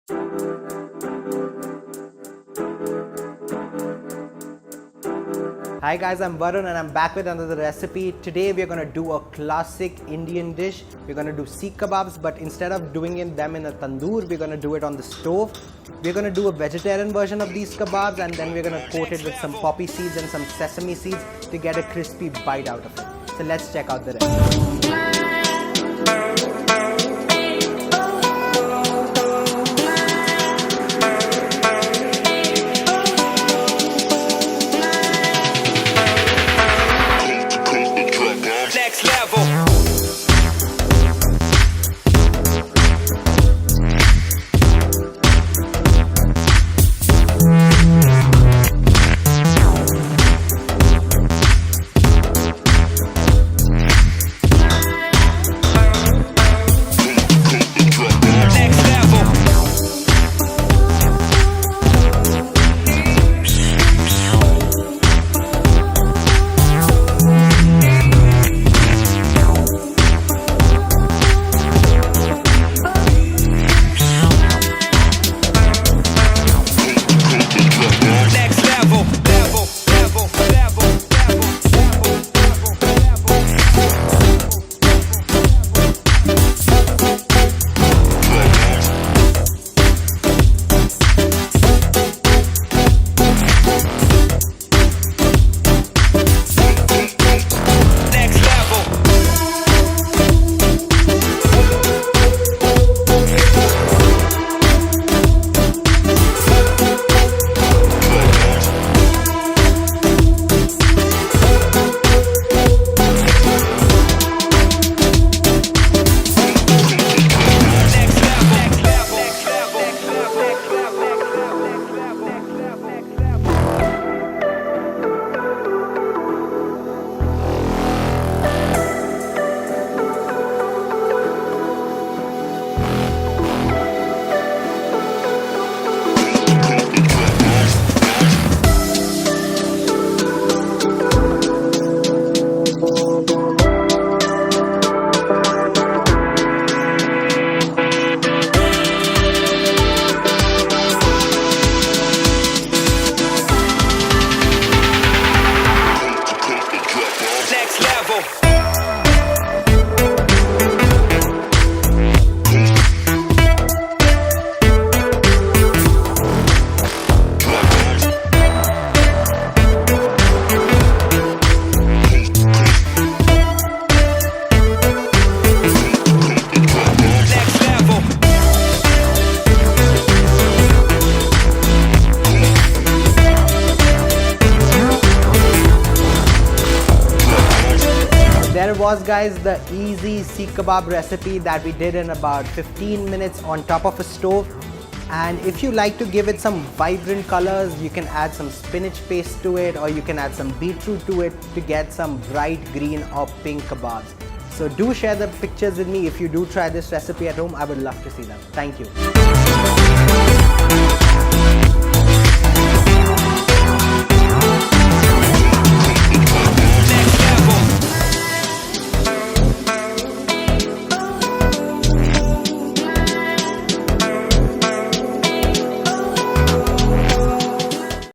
Hi guys, I'm Varun and I'm back with another recipe. Today we're going to do a classic Indian dish. We're going to do Seekh Kebabs, but instead of doing them in a tandoor, we're going to do it on the stove. We're going to do a vegetarian version of these kebabs, and then we're going to coat it with some poppy seeds and some sesame seeds to get a crispy bite out of it. So let's check out the recipe. There it was, guys, the easy Seekh Kebab recipe that we did in about 15 minutes on top of a stove. And if you like to give it some vibrant colors, you can add some spinach paste to it, or you can add some beetroot to it to get some bright green or pink kebabs. So do share the pictures with me if you do try this recipe at home. I would love to see them. Thank you.